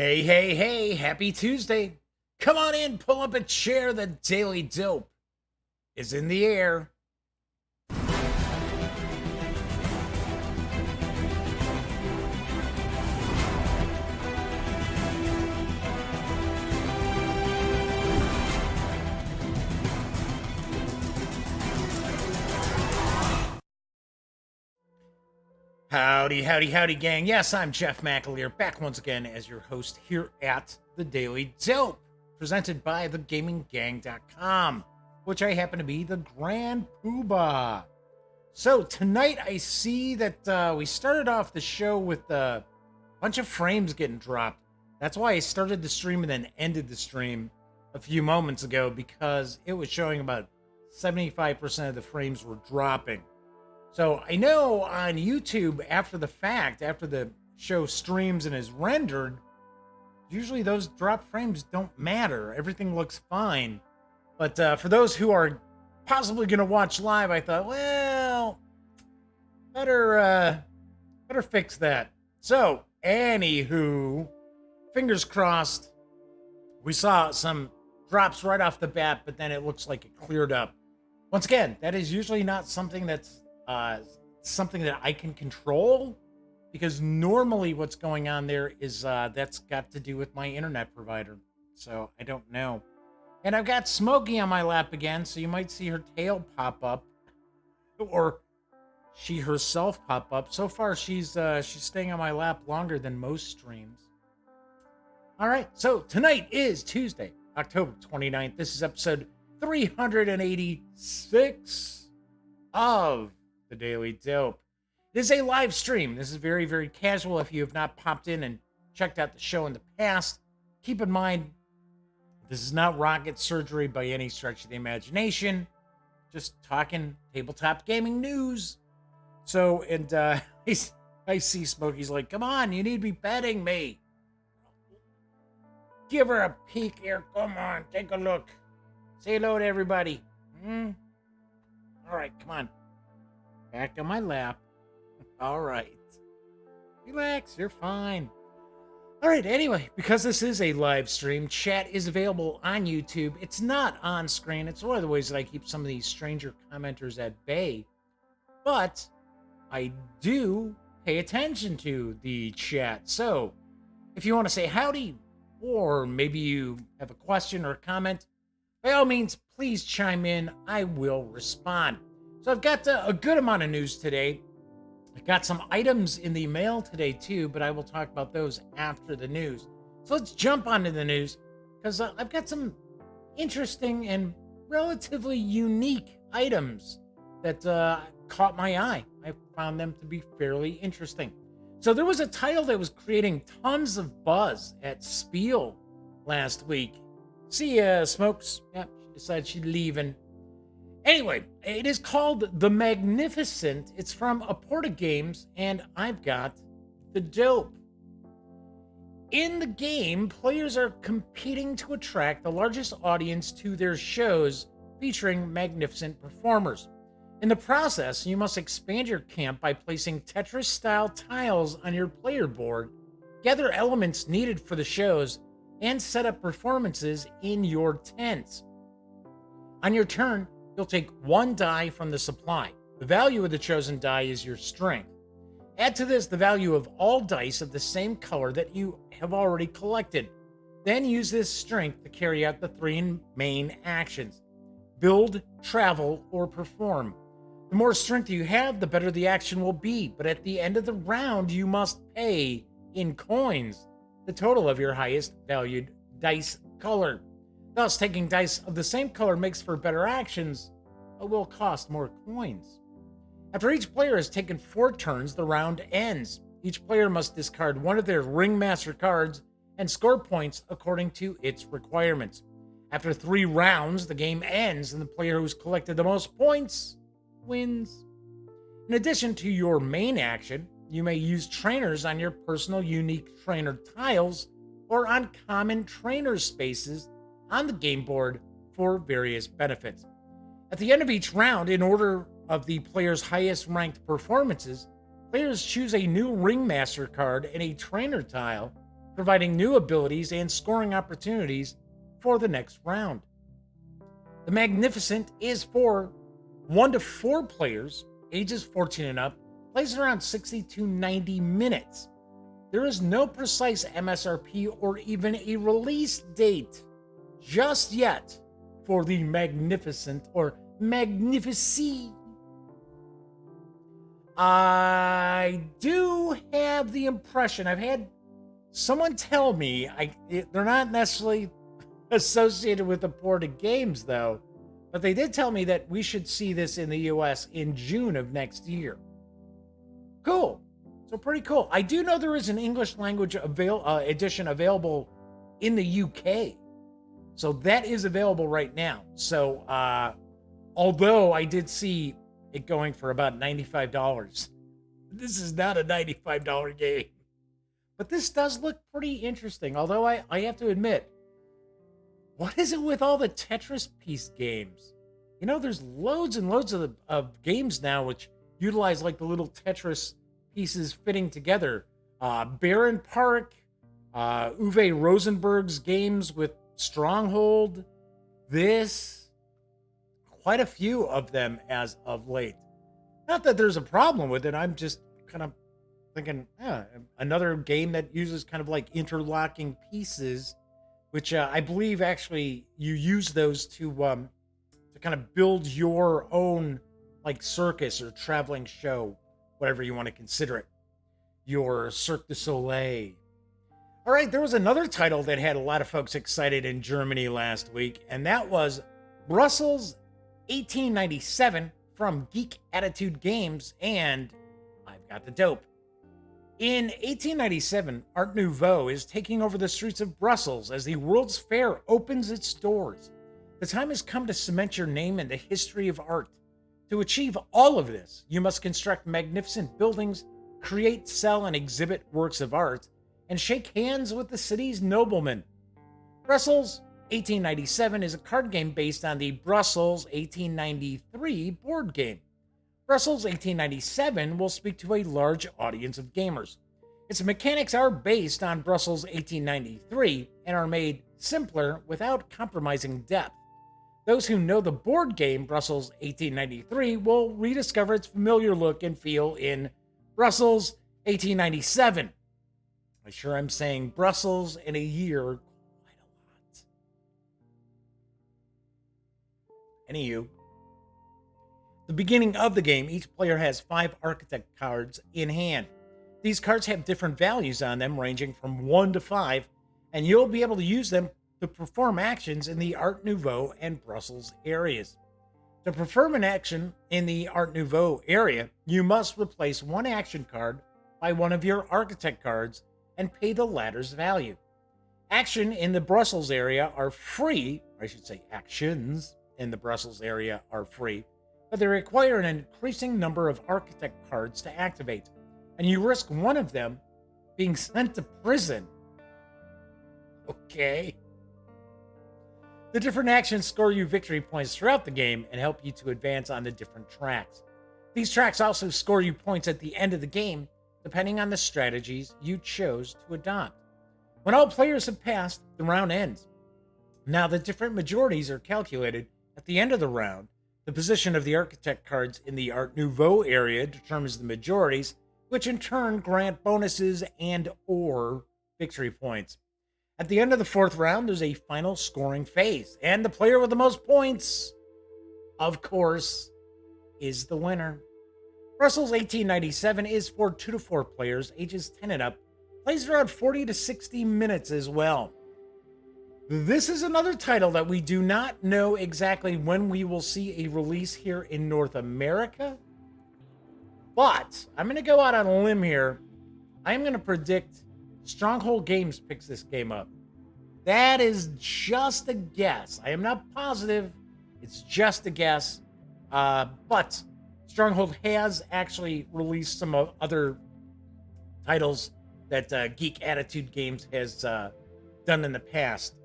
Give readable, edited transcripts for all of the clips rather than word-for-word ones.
Hey, hey, hey, happy Tuesday. Come on in, pull up a chair. The Daily Dope is in the air. Howdy, howdy, howdy, gang. Yes, I'm Jeff McAleer, back once again as your host here at the Daily Dope, presented by thegaminggang.com, which I happen to be the Grand Poobah. So tonight I see that we started off the show with a bunch of frames getting dropped. That's why I started the stream and then ended the stream a few moments ago, because it was showing about 75% of the frames were dropping. So I know on YouTube, after the fact, after the show streams and is rendered, usually those drop frames don't matter. Everything looks fine. But for those who are possibly going to watch live, I thought, well, better fix that. So, anywho, fingers crossed, we saw some drops right off the bat, but then it looks like it cleared up. Once again, that is usually not something that's something that I can control, because normally what's going on there is that's got to do with my internet provider. So I don't know. And I've got Smokey on my lap again, so you might see her tail pop up, or she herself pop up. So far, she's staying on my lap longer than most streams. All right, so tonight is Tuesday, October 29th. This is episode 386 of the Daily Dope. It is a live stream. This is very, very casual. If you have not popped in and checked out the show in the past, keep in mind, this is not rocket surgery by any stretch of the imagination. Just talking tabletop gaming news. So, and I see Smokey's like, come on, you need to be petting me. Give her a peek here. Come on, take a look. Say hello to everybody. All right, come on. Back on my lap. All right. Relax, you're fine. All right, anyway, because this is a live stream, chat is available on YouTube. It's not on screen. It's one of the ways that I keep some of these stranger commenters at bay. But I do pay attention to the chat. So if you want to say howdy, or maybe you have a question or a comment, by all means, please chime in. I will respond. So I've got a good amount of news today. I got some items in the mail today too, but I will talk about those after the news. So let's jump onto the news, because I've got some interesting and relatively unique items that caught my eye. I found them to be fairly interesting. So there was a title that was creating tons of buzz at Spiel last week. See ya, Smokes. Yep, she decided she'd leaving. Anyway, it is called The Magnificent. It's from Aporta Games, and I've got the dope. In the game, players are competing to attract the largest audience to their shows featuring magnificent performers. In the process, you must expand your camp by placing Tetris-style tiles on your player board, gather elements needed for the shows, and set up performances in your tent. On your turn, you'll take one die from the supply. The value of the chosen die is your strength. Add to this the value of all dice of the same color that you have already collected. Then use this strength to carry out the three main actions: build, travel, or perform. The more strength you have, the better the action will be, but at the end of the round, you must pay, in coins, the total of your highest valued dice color. Thus, taking dice of the same color makes for better actions, but will cost more coins. After each player has taken 4 turns, the round ends. Each player must discard one of their Ringmaster cards and score points according to its requirements. After 3 rounds, the game ends, and the player who's collected the most points wins. In addition to your main action, you may use trainers on your personal unique trainer tiles or on common trainer spaces on the game board for various benefits. At the end of each round, in order of the player's highest ranked performances, players choose a new Ringmaster card and a trainer tile providing new abilities and scoring opportunities for the next round. The Magnificent is for 1 to 4 players, ages 14 and up, plays around 60 to 90 minutes. There is no precise MSRP or even a release date just yet for the Magnificent or Magnifici. I do have the impression, I've had someone tell me, they're not necessarily associated with Aporta Games though, but they did tell me that we should see this in the US in June of next year. Cool. So pretty cool. I do know there is an English language edition available in the UK. So that is available right now. So although I did see it going for about $95, this is not a $95 game. But this does look pretty interesting. Although I have to admit, what is it with all the Tetris piece games? You know, there's loads and loads of games now which utilize like the little Tetris pieces fitting together. Baron Park, Uwe Rosenberg's games with Stronghold, quite a few of them as of late. Not that there's a problem with it, I'm just kind of thinking, another game that uses kind of like interlocking pieces, which I believe actually you use those to kind of build your own like circus or traveling show, whatever you want to consider it, your Cirque du Soleil. All right, there was another title that had a lot of folks excited in Germany last week, and that was Brussels 1897 from Geek Attitude Games, and I've got the dope. In 1897, Art Nouveau is taking over the streets of Brussels as the World's Fair opens its doors. The time has come to cement your name in the history of art. To achieve all of this, you must construct magnificent buildings, create, sell, and exhibit works of art, and shake hands with the city's noblemen. Brussels 1897 is a card game based on the Brussels 1893 board game. Brussels 1897 will speak to a large audience of gamers. Its mechanics are based on Brussels 1893 and are made simpler without compromising depth. Those who know the board game Brussels 1893 will rediscover its familiar look and feel in Brussels 1897. I'm sure I'm saying Brussels in a year quite a lot. Anywho, the beginning of the game, each player has 5 architect cards in hand. These cards have different values on them, ranging from 1 to 5, and you'll be able to use them to perform actions in the Art Nouveau and Brussels areas. To perform an action in the Art Nouveau area, you must replace one action card by one of your architect cards and pay the latter's value. Action in the Brussels area are free, or I should say actions in the Brussels area are free, but they require an increasing number of architect cards to activate, and you risk one of them being sent to prison. Okay. The different actions score you victory points throughout the game and help you to advance on the different tracks. These tracks also score you points at the end of the game, depending on the strategies you chose to adopt. When all players have passed, the round ends. Now, the different majorities are calculated at the end of the round. The position of the architect cards in the Art Nouveau area determines the majorities, which in turn grant bonuses and/or victory points. At the end of the 4th round, there's a final scoring phase, and the player with the most points, of course, is the winner. Brussels 1897 is for 2 to 4 players, ages 10 and up, plays around 40 to 60 minutes as well. This is another title that we do not know exactly when we will see a release here in North America, but I'm going to go out on a limb here. I'm going to predict Stronghold Games picks this game up. That is just a guess. I am not positive. It's just a guess. But Stronghold has actually released some other titles that Geek Attitude Games has done in the past.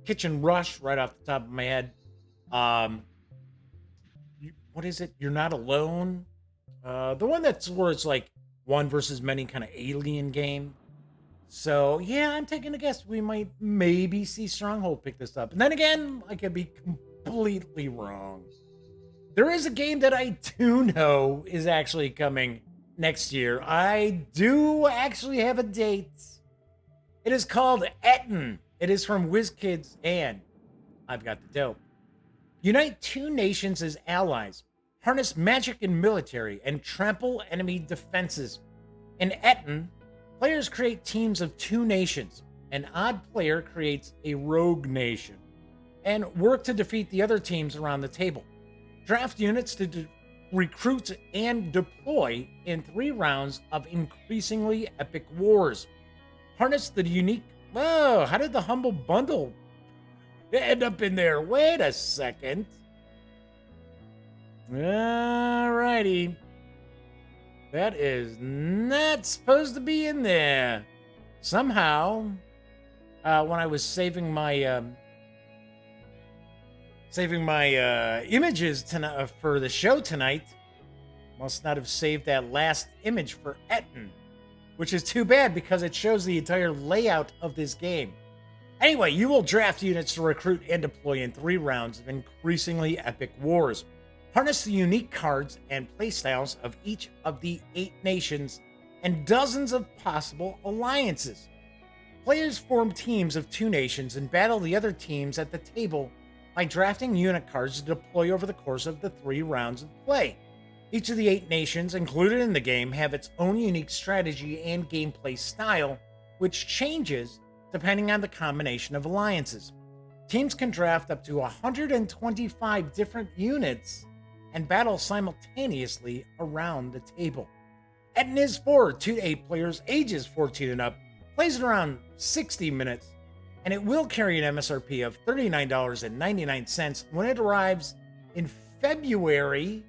Kitchen Rush, right off the top of my head. What is it? You're Not Alone. The one that's where it's like one versus many kind of alien game. So, yeah, I'm taking a guess. We might maybe see Stronghold pick this up. And then again, I could be completely wrong. There is a game that I do know is actually coming next year. I do actually have a date. It is called Ettin. It is from WizKids, and I've got the dope. Unite two nations as allies, harness magic and military, and trample enemy defenses. In Ettin, players create teams of two nations. An odd player creates a rogue nation and work to defeat the other teams around the table. Draft units to recruit and deploy in 3 rounds of increasingly epic wars. Harness the unique. Whoa, how did the humble bundle end up in there? Wait a second. Alrighty. That is not supposed to be in there. Somehow, when I was saving my images tonight for the show tonight, must not have saved that last image for Ettin, which is too bad because it shows the entire layout of this game. Anyway, you will draft units to recruit and deploy in 3 rounds of increasingly epic wars. Harness the unique cards and playstyles of each of the 8 nations and dozens of possible alliances. Players form teams of 2 nations and battle the other teams at the table by drafting unit cards to deploy over the course of the 3 rounds of play. Each of the 8 nations included in the game have its own unique strategy and gameplay style, which changes depending on the combination of alliances. Teams can draft up to 125 different units and battle simultaneously around the table. Ettin is for 2 to 8 players ages 14 and up, plays at around 60 minutes, and it will carry an MSRP of $39.99 when it arrives in February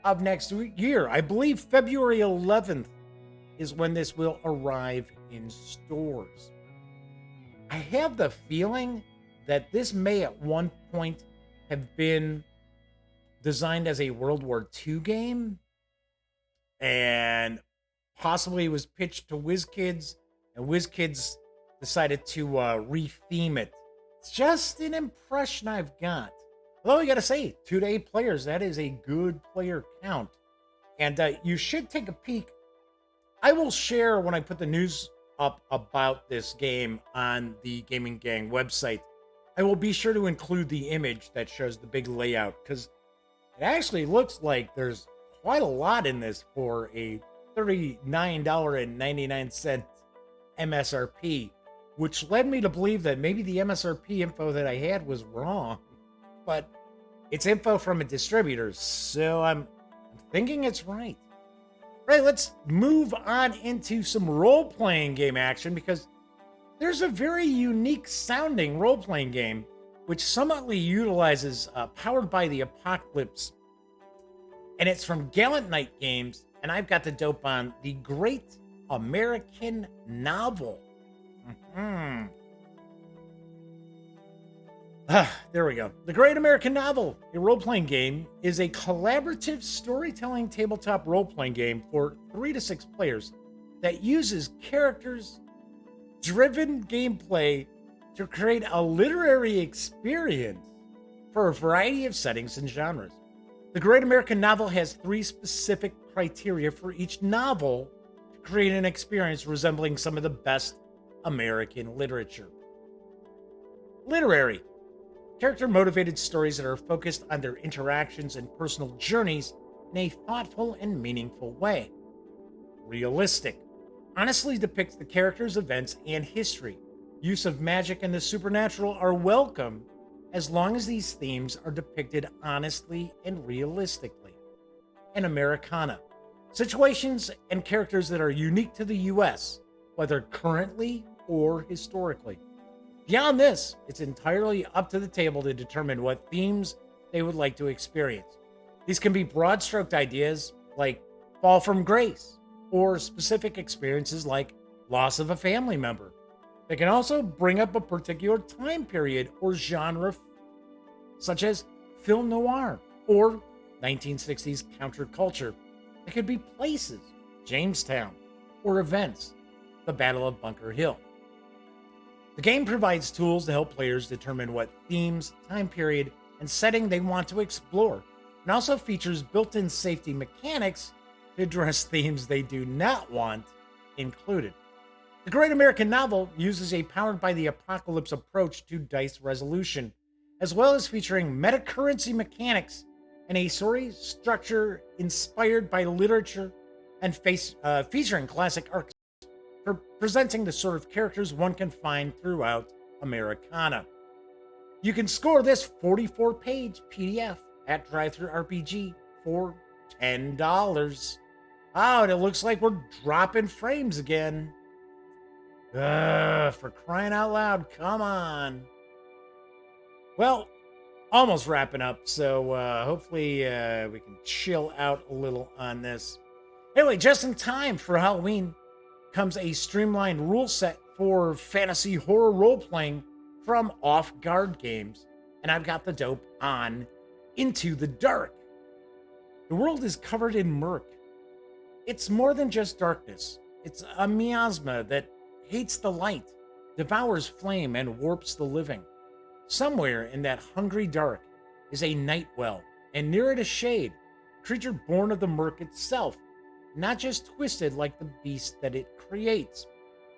of next year. I believe February 11th is when this will arrive in stores. I have the feeling that this may at one point have been designed as a World War II game and possibly was pitched to WizKids, and WizKids decided to retheme it. It's just an impression I've got. Although I gotta say, 2 to 8 players, that is a good player count. And you should take a peek. I will share when I put the news up about this game on the Gaming Gang website. I will be sure to include the image that shows the big layout, because it actually looks like there's quite a lot in this for a $39.99 MSRP, which led me to believe that maybe the MSRP info that I had was wrong. But it's info from a distributor, so I'm thinking it's right. Right, let's move on into some role-playing game action, because there's a very unique sounding role-playing game which somewhat utilizes Powered by the Apocalypse. And it's from Gallant Knight Games, and I've got the dope on The Great American Novel. There we go. The Great American Novel, a role-playing game, is a collaborative storytelling tabletop role-playing game for 3 to 6 players that uses characters-driven gameplay to create a literary experience for a variety of settings and genres. The Great American Novel has 3 specific criteria for each novel to create an experience resembling some of the best American literature. Literary. Character-motivated stories that are focused on their interactions and personal journeys in a thoughtful and meaningful way. Realistic. Honestly depicts the characters' events and history. Use of magic and the supernatural are welcome as long as these themes are depicted honestly and realistically. And Americana. Situations and characters that are unique to the U.S., whether currently or historically. Beyond this, it's entirely up to the table to determine what themes they would like to experience. These can be broad-stroked ideas like fall from grace, or specific experiences like loss of a family member. They can also bring up a particular time period or genre, such as film noir or 1960s counterculture. It could be places, Jamestown, or events. the Battle of Bunker Hill. The game provides tools to help players determine what themes, time period, and setting they want to explore, and also features built-in safety mechanics to address themes they do not want included. The Great American Novel uses a powered by the apocalypse approach to dice resolution, as well as featuring meta-currency mechanics and a story structure inspired by literature and featuring classic arcs for presenting the sort of characters one can find throughout Americana. You can score this 44-page PDF at DriveThruRPG for $10. Oh, and it looks like we're dropping frames again. For crying out loud, come on. Well, almost wrapping up, so hopefully we can chill out a little on this. Anyway, just in time for Halloween comes a streamlined rule set for fantasy horror role-playing from Off Guard Games, and I've got the dope on Into the Dark. The world is covered in murk. It's more than just darkness. It's a miasma that hates the light, devours flame, and warps the living. Somewhere in that hungry dark is a night well, and near it a shade, a creature born of the murk itself, not just twisted like the beast that it creates.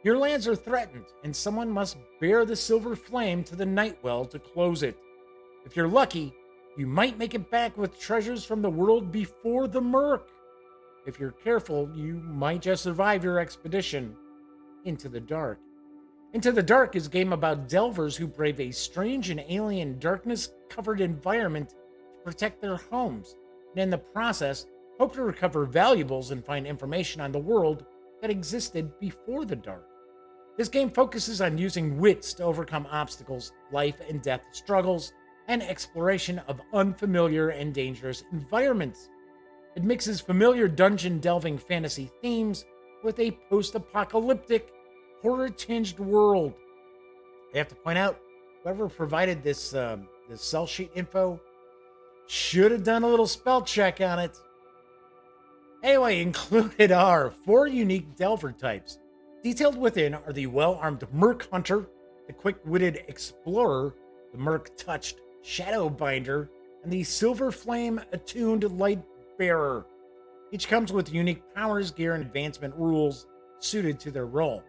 Your lands are threatened, and someone must bear the silver flame to the night well to close it. If you're lucky, you might make it back with treasures from the world before the murk. If you're careful, you might just survive your expedition into the dark. Into the Dark is a game about delvers who brave a strange and alien darkness-covered environment to protect their homes, and in the process, hope to recover valuables and find information on the world that existed before the dark. This game focuses on using wits to overcome obstacles, life and death struggles, and exploration of unfamiliar and dangerous environments. It mixes familiar dungeon-delving fantasy themes with a post-apocalyptic, horror-tinged world. I have to point out, whoever provided this this sell sheet info should have done a little spell check on it. Anyway, included are 4 unique delver types. Detailed within are the well-armed Merc Hunter, the quick-witted Explorer, the Merc-touched Shadowbinder, and the Silver Flame-attuned Light Bearer. Each comes with unique powers, gear, and advancement rules suited to their role.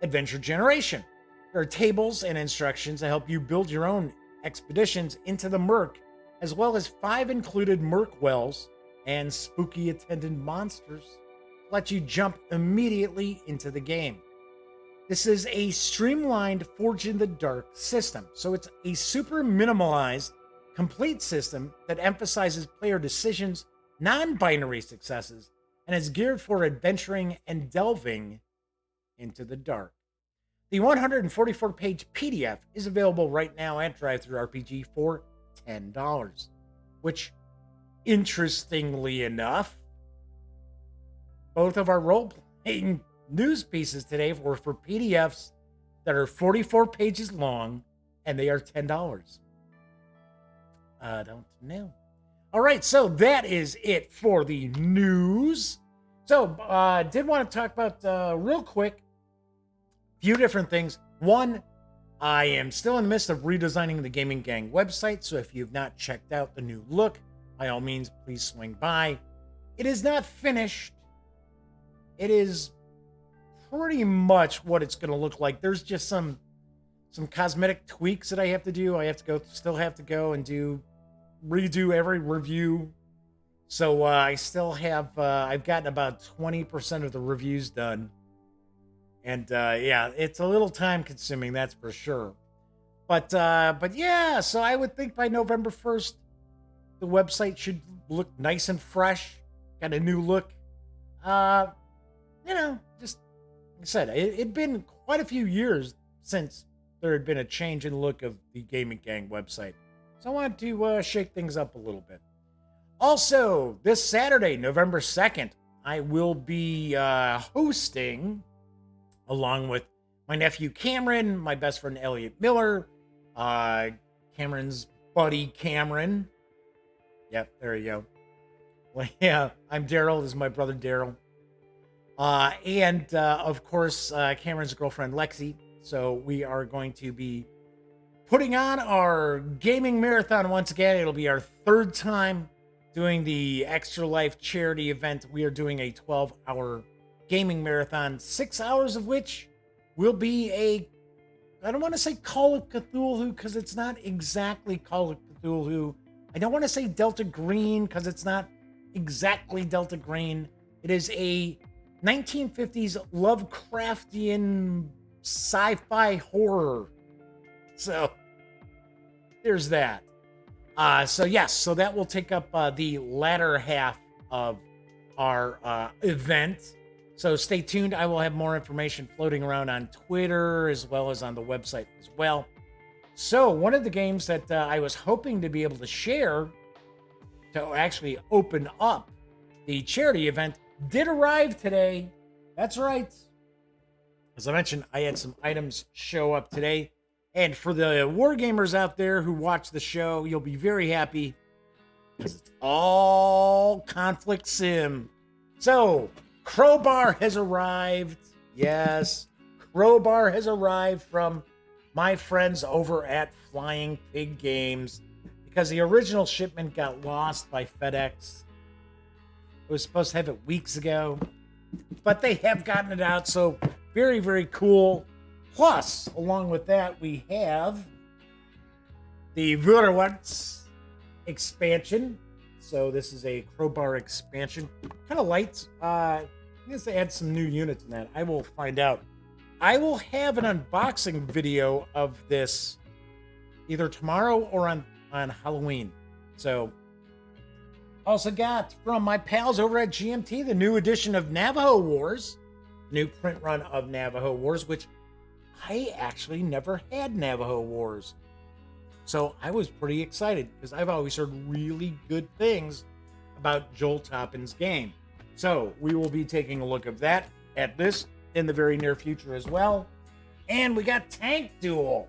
Adventure Generation. There are tables and instructions to help you build your own expeditions into the Murk, as well as 5 included Murk wells and spooky attendant monsters to let you jump immediately into the game. This is a streamlined Forge in the Dark system, so it's a super minimalized, complete system that emphasizes player decisions, non-binary successes, and is geared for adventuring and delving into the dark. The 144-page PDF is available right now at DriveThruRPG for $10, which, interestingly enough, both of our role-playing news pieces today were for PDFs that are 44 pages long, and they are $10. I don't know. All right, so that is it for the news. So, did want to talk about, real quick, a few different things. One, I am still in the midst of redesigning the Gaming Gang website, so if you've not checked out the new look, by all means, please swing by. It is not finished. It is pretty much what it's going to look like. There's just some cosmetic tweaks that I have to do. I still have to go and redo every review. So I still have, I've gotten about 20% of the reviews done. And yeah, it's a little time consuming, that's for sure. But yeah, so I would think by November 1st, the website should look nice and fresh. Got a new look. Just like I said, it'd been quite a few years since there had been a change in look of the Gaming Gang website. So I wanted to shake things up a little bit. Also, this Saturday, November 2nd, I will be hosting, along with my nephew Cameron, my best friend Elliot Miller, Cameron's buddy Cameron. Yep, there you go. Well, yeah, I'm Daryl. This is my brother Daryl. And of course, Cameron's girlfriend, Lexi. So we are going to be putting on our gaming marathon once again. It'll be our third time doing the Extra Life charity event. We are doing a 12-hour gaming marathon, 6 hours of which will be I don't want to say Call of Cthulhu because it's not exactly Call of Cthulhu. I don't want to say Delta Green because it's not exactly Delta Green. It is a 1950s Lovecraftian sci-fi horror. So there's that. So that will take up the latter half of our event. So stay tuned. I will have more information floating around on Twitter as well as on the website as well. So one of the games that I was hoping to be able to share to actually open up the charity event did arrive today. That's right. As I mentioned, I had some items show up today. And for the wargamers out there who watch the show, you'll be very happy because it's all conflict sim. So, Crowbar has arrived. Yes, Crowbar has arrived from my friends over at Flying Pig Games because the original shipment got lost by FedEx. It was supposed to have it weeks ago, but they have gotten it out. So very, very cool. Plus, along with that, we have the Wurwitz expansion. So this is a Crowbar expansion. Kind of light. I guess they add some new units in that. I will find out. I will have an unboxing video of this either tomorrow or on Halloween. So, also got from my pals over at GMT the new edition of Navajo Wars, new print run of Navajo Wars, which I actually never had Navajo Wars. So I was pretty excited because I've always heard really good things about Joel Toppin's game. So we will be taking a look at this in the very near future as well. And we got Tank Duel.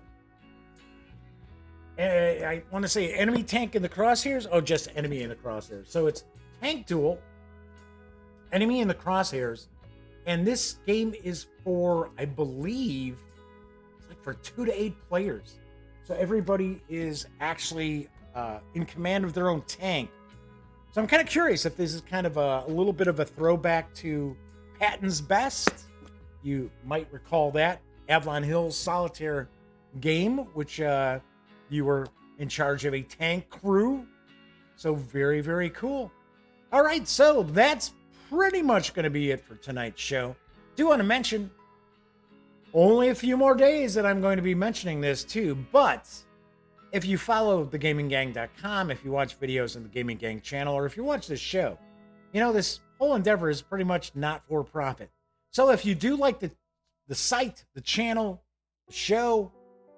I want to say enemy tank in the crosshairs. Oh, just enemy in the crosshairs. So it's Tank Duel, enemy in the crosshairs. And this game is for, I believe, it's like for 2 to 8 players. So everybody is actually in command of their own tank. So I'm kind of curious if this is kind of a little bit of a throwback to Patton's Best. You might recall that Avalon Hill's solitaire game, which you were in charge of a tank crew. So very, very cool. All right, so that's pretty much going to be it for tonight's show. Do want to mention only a few more days that I'm going to be mentioning this too, but if you follow thegaminggang.com, if you watch videos on the Gaming Gang channel, or if you watch this show, you know this whole endeavor is pretty much not for profit. So if you do like the site, the channel, the show,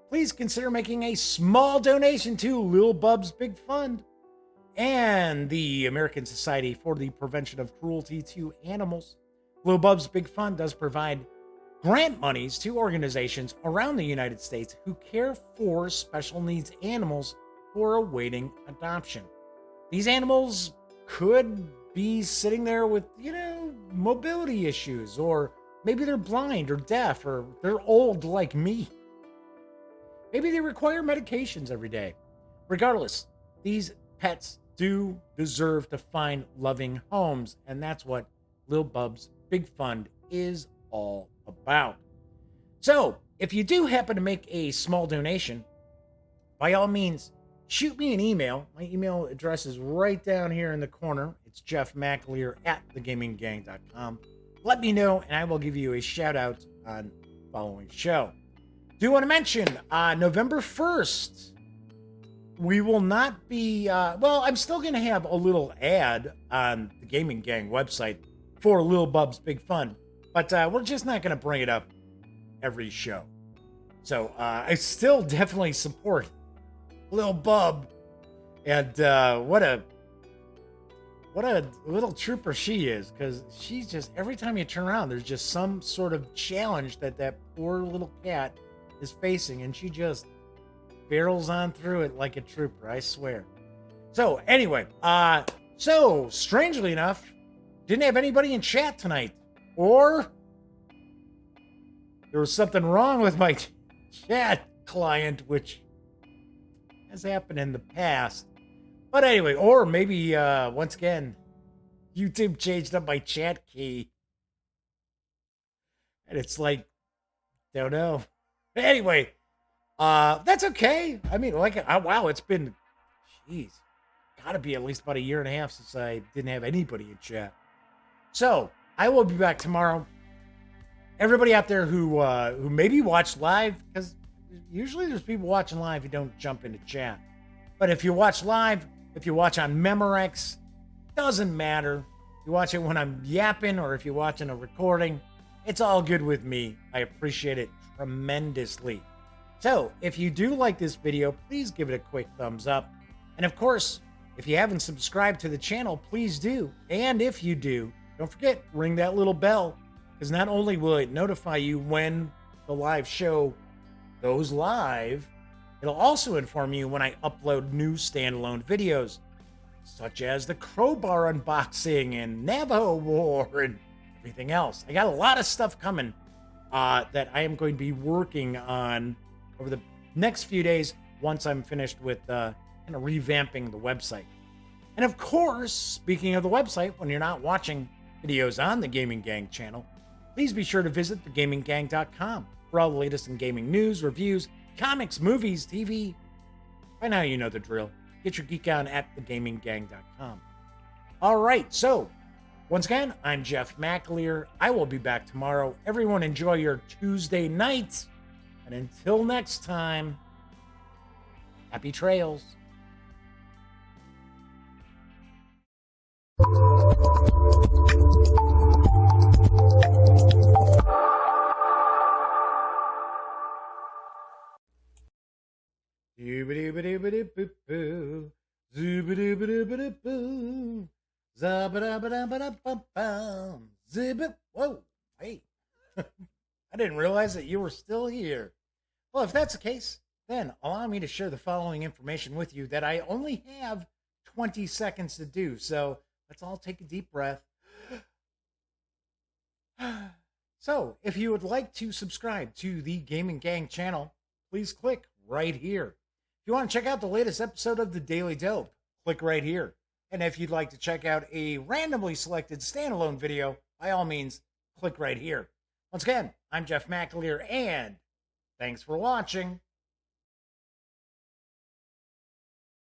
please consider making a small donation to Lil Bub's Big Fund and the American Society for the Prevention of Cruelty to Animals. Lil Bub's Big Fund does provide grant monies to organizations around the United States who care for special needs animals who are awaiting adoption. These animals could be sitting there with, mobility issues, or maybe they're blind or deaf, or they're old like me. Maybe they require medications every day. Regardless, these pets do deserve to find loving homes, and that's what Lil Bub's Big Fund is all about. So, if you do happen to make a small donation, by all means, shoot me an email. My email address is right down here in the corner. It's jeffmcaleer@thegaminggang.com. Let me know, and I will give you a shout out on the following show. Do want to mention, November 1st, we will not be, I'm still going to have a little ad on the Gaming Gang website for Lil Bub's Big Fun, but we're just not going to bring it up every show. So I still definitely support Lil Bub, and what a little trooper she is, because she's just, every time you turn around, there's just some sort of challenge that poor little cat is facing, and she just barrels on through it like a trooper, I swear. So anyway, so strangely enough, didn't have anybody in chat tonight, or there was something wrong with my chat client, which has happened in the past. But anyway, or maybe, once again, YouTube changed up my chat key. And it's like, don't know. Anyway, that's okay. I mean, like, wow, it's been, jeez, gotta be at least about a year and a half since I didn't have anybody in chat. So, I will be back tomorrow. Everybody out there who maybe watched live, because usually there's people watching live who don't jump into chat. But if you watch live, if you watch on Memorex, doesn't matter. If you watch it when I'm yapping or if you're watching a recording, it's all good with me. I appreciate it tremendously. So, if you do like this video, please give it a quick thumbs up. And of course, if you haven't subscribed to the channel, please do. And if you do, don't forget, ring that little bell, because not only will it notify you when the live show goes live, it'll also inform you when I upload new standalone videos, such as the Crowbar unboxing and Navajo War and everything else. I got a lot of stuff coming that I am going to be working on over the next few days once I'm finished with kind of revamping the website. And of course, speaking of the website, when you're not watching videos on the Gaming Gang channel, please be sure to visit thegaminggang.com for all the latest in gaming news, reviews, comics, movies, TV. By now you know the drill. Get your geek on at thegaminggang.com. All right, so once again, I'm Jeff McAleer. I will be back tomorrow. Everyone enjoy your Tuesday night. And until next time, happy trails. Zoobity-bitty-bitty-boo-boo. Zoobity-bitty-bitty-boo. Zabba-dabba-dabba-dabba-bum. Zibba. Whoa, hey. I didn't realize that you were still here. Well, if that's the case, then allow me to share the following information with you that I only have 20 seconds to do. So let's all take a deep breath. So, if you would like to subscribe to the Gaming Gang channel, please click right here. If you want to check out the latest episode of the Daily Dope, click right here. And if you'd like to check out a randomly selected standalone video, by all means, click right here. Once again, I'm Jeff McAleer, and thanks for watching.